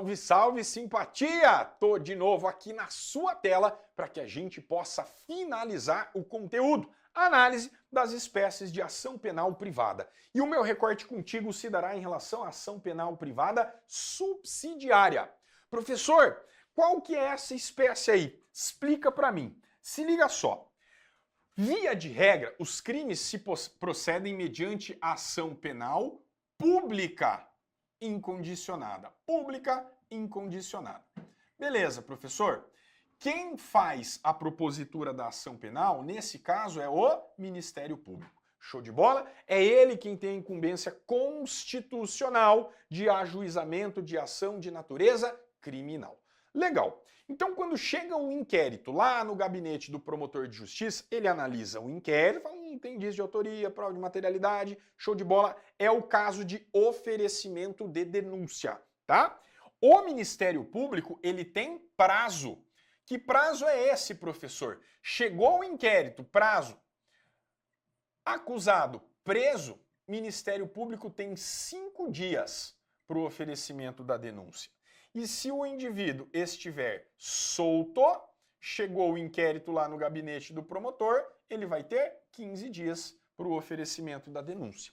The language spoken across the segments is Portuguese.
Salve, salve, simpatia! Tô de novo aqui na sua tela para que a gente possa finalizar o conteúdo, a análise das espécies de ação penal privada. E o meu recorte contigo se dará em relação à ação penal privada subsidiária. Professor, qual que é essa espécie aí? Explica para mim. Se liga só. Via de regra, os crimes se procedem mediante ação penal pública incondicionada. Pública incondicionada. Beleza, professor? Quem faz a propositura da ação penal, nesse caso, é o Ministério Público. Show de bola? É ele quem tem a incumbência constitucional de ajuizamento de ação de natureza criminal. Legal. Então, quando chega um inquérito lá no gabinete do promotor de justiça, ele analisa o inquérito, fala, tem indício de autoria, prova de materialidade, show de bola. É o caso de oferecimento de denúncia, tá? O Ministério Público, ele tem prazo. Que prazo é esse, professor? Chegou o inquérito, prazo. Acusado, preso, Ministério Público tem 5 dias para o oferecimento da denúncia. E se o indivíduo estiver solto, chegou o inquérito lá no gabinete do promotor, ele vai ter 15 dias para o oferecimento da denúncia.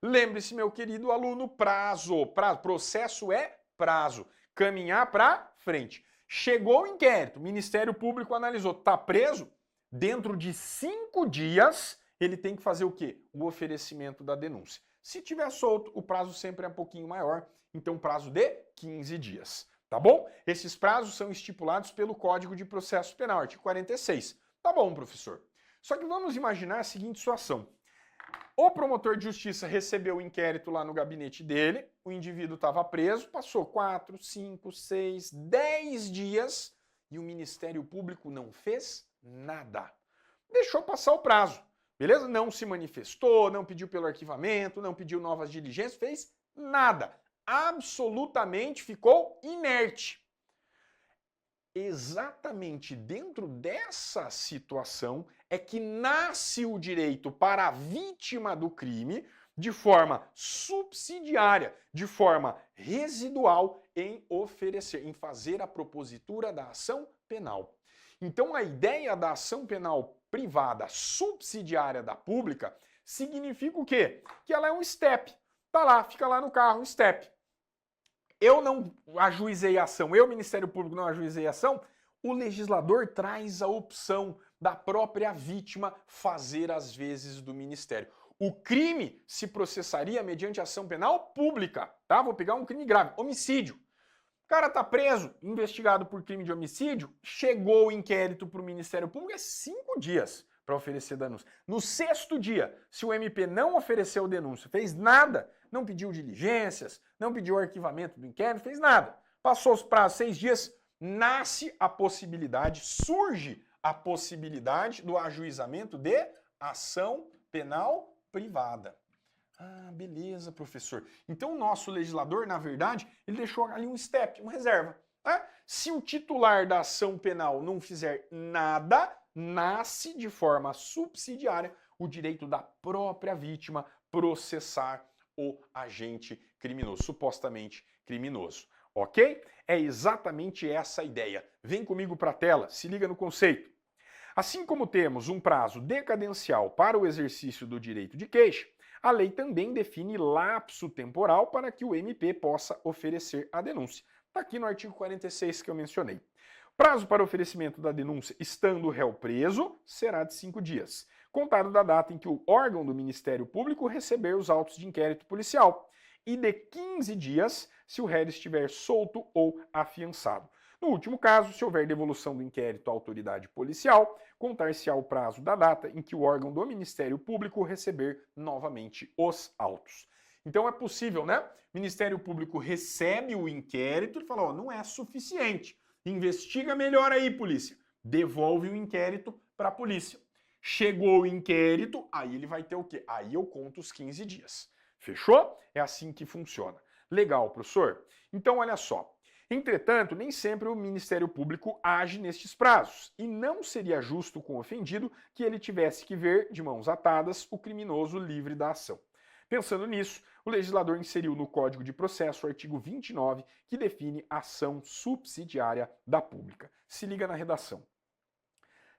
Lembre-se, meu querido aluno, prazo. Processo é prazo. Caminhar para frente. Chegou o inquérito, o Ministério Público analisou, está preso? Dentro de 5 dias, ele tem que fazer o quê? O oferecimento da denúncia. Se tiver solto, o prazo sempre é um pouquinho maior, então prazo de 15 dias, tá bom? Esses prazos são estipulados pelo Código de Processo Penal, artigo 46. Tá bom, professor. Só que vamos imaginar a seguinte situação. O promotor de justiça recebeu o inquérito lá no gabinete dele, o indivíduo estava preso, passou 4, 5, 6, 10 dias e o Ministério Público não fez nada. Deixou passar o prazo. Beleza? Não se manifestou, não pediu pelo arquivamento, não pediu novas diligências, fez nada. Absolutamente ficou inerte. Exatamente dentro dessa situação é que nasce o direito para a vítima do crime de forma subsidiária, de forma residual em oferecer, em fazer a propositura da ação penal. Então a ideia da ação penal privada subsidiária da pública significa o quê? Que ela é um step. Tá lá, fica lá no carro, step. Eu não ajuizei a ação, eu, Ministério Público, não ajuizei a ação, o legislador traz a opção da própria vítima fazer as vezes do Ministério. O crime se processaria mediante ação penal pública, tá? Vou pegar um crime grave, homicídio. O cara tá preso, investigado por crime de homicídio, chegou o inquérito para o Ministério Público, é 5 dias para oferecer denúncia. No 6º dia, se o MP não ofereceu denúncia, fez nada, não pediu diligências, não pediu arquivamento do inquérito, fez nada. Passou os prazos 6 dias, nasce a possibilidade, surge a possibilidade do ajuizamento de ação penal privada. Ah, beleza, professor. Então o nosso legislador, na verdade, ele deixou ali um step, uma reserva. Tá? Se o titular da ação penal não fizer nada, nasce de forma subsidiária o direito da própria vítima processar o agente criminoso, supostamente criminoso. Ok? É exatamente essa a ideia. Vem comigo para a tela, se liga no conceito. Assim como temos um prazo decadencial para o exercício do direito de queixa, a lei também define lapso temporal para que o MP possa oferecer a denúncia. Está aqui no artigo 46 que eu mencionei. Prazo para oferecimento da denúncia estando o réu preso será de 5 dias, contado da data em que o órgão do Ministério Público receber os autos de inquérito policial, e de 15 dias se o réu estiver solto ou afiançado. No último caso, se houver devolução do inquérito à autoridade policial, contar-se-á o prazo da data em que o órgão do Ministério Público receber novamente os autos. Então é possível, né? O Ministério Público recebe o inquérito e fala, ó, não é suficiente. Investiga melhor aí, polícia. Devolve o inquérito para a polícia. Chegou o inquérito, aí ele vai ter o quê? Aí eu conto os 15 dias. Fechou? É assim que funciona. Legal, professor? Então, olha só. Entretanto, nem sempre o Ministério Público age nestes prazos, e não seria justo com o ofendido que ele tivesse que ver, de mãos atadas, o criminoso livre da ação. Pensando nisso, o legislador inseriu no Código de Processo o artigo 29, que define ação subsidiária da pública. Se liga na redação.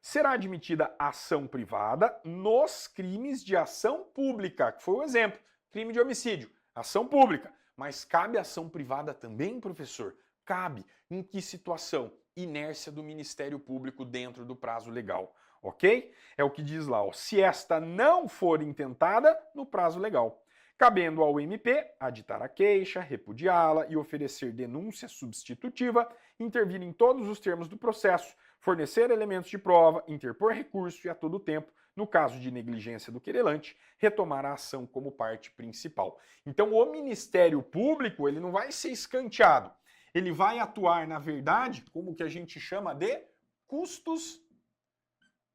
Será admitida ação privada nos crimes de ação pública, que foi o exemplo, crime de homicídio, ação pública. Mas cabe ação privada também, professor? Cabe. Em que situação? Inércia do Ministério Público dentro do prazo legal, ok? É o que diz lá, ó, se esta não for intentada no prazo legal, cabendo ao MP aditar a queixa, repudiá-la e oferecer denúncia substitutiva, intervir em todos os termos do processo, fornecer elementos de prova, interpor recurso e a todo tempo, no caso de negligência do querelante, retomar a ação como parte principal. Então o Ministério Público, ele não vai ser escanteado. Ele vai atuar, na verdade, como que a gente chama de custos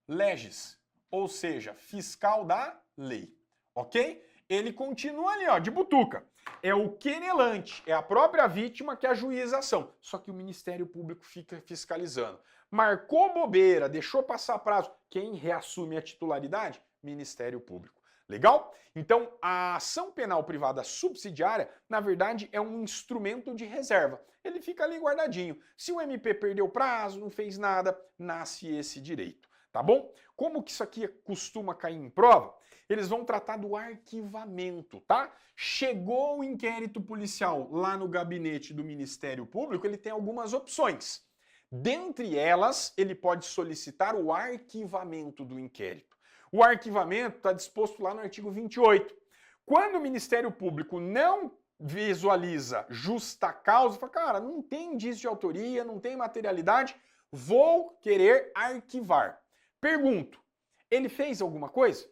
legis, ou seja, fiscal da lei, ok? Ele continua ali, ó, de butuca. É o querelante, é a própria vítima que ajuiza a ação. Só que o Ministério Público fica fiscalizando. Marcou bobeira, deixou passar prazo. Quem reassume a titularidade? Ministério Público. Legal? Então, a ação penal privada subsidiária, na verdade, é um instrumento de reserva. Ele fica ali guardadinho. Se o MP perdeu prazo, não fez nada, nasce esse direito. Tá bom? Como que isso aqui costuma cair em prova? Eles vão tratar do arquivamento, tá? Chegou o inquérito policial lá no gabinete do Ministério Público, ele tem algumas opções. Dentre elas, ele pode solicitar o arquivamento do inquérito. O arquivamento está disposto lá no artigo 28. Quando o Ministério Público não visualiza justa causa, fala, cara, não tem indício de autoria, não tem materialidade, vou querer arquivar. Pergunto, ele fez alguma coisa?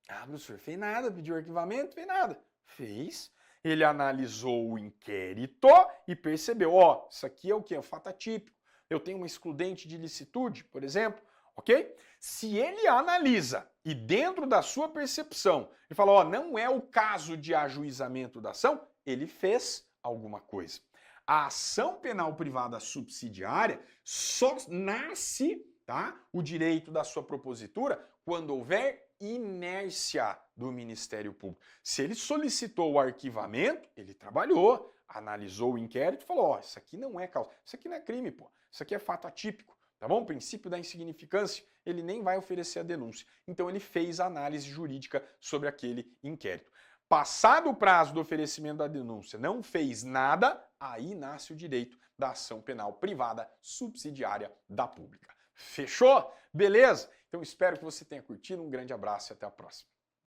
Ah, professor, fez nada, pediu arquivamento, fez nada. Fez. Ele analisou o inquérito e percebeu, ó, isso aqui é o quê? É um fato atípico. Eu tenho uma excludente de ilicitude, por exemplo, ok? Se ele analisa e dentro da sua percepção, ele fala, ó, não é o caso de ajuizamento da ação, ele fez alguma coisa. A ação penal privada subsidiária só nasce, tá, o direito da sua propositura quando houver inércia do Ministério Público. Se ele solicitou o arquivamento, ele trabalhou, analisou o inquérito e falou, ó, isso aqui não é causa, isso aqui não é crime, pô, isso aqui é fato atípico, tá bom? O princípio da insignificância, ele nem vai oferecer a denúncia. Então ele fez a análise jurídica sobre aquele inquérito. Passado o prazo do oferecimento da denúncia, não fez nada, aí nasce o direito da ação penal privada subsidiária da pública. Fechou? Beleza? Então espero que você tenha curtido. Um grande abraço e até a próxima.